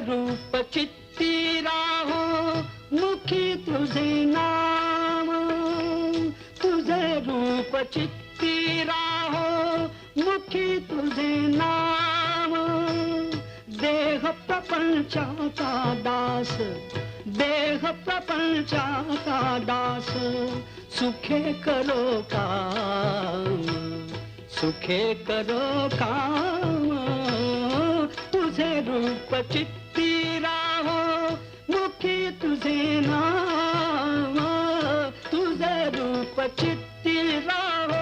रूप चित्ती राहो मुखी तुझे नाम, तुझे रूप चित्ती राहो मुखी तुझे नाम। देह प्रपंचाचा दास, देह प्रपंचाचा दास, सुखे करो काम, सुखे करो काम। तुझे रूप चित्ती राहो मुखी तुझे नाम, तुझे रूप चित्ती राहो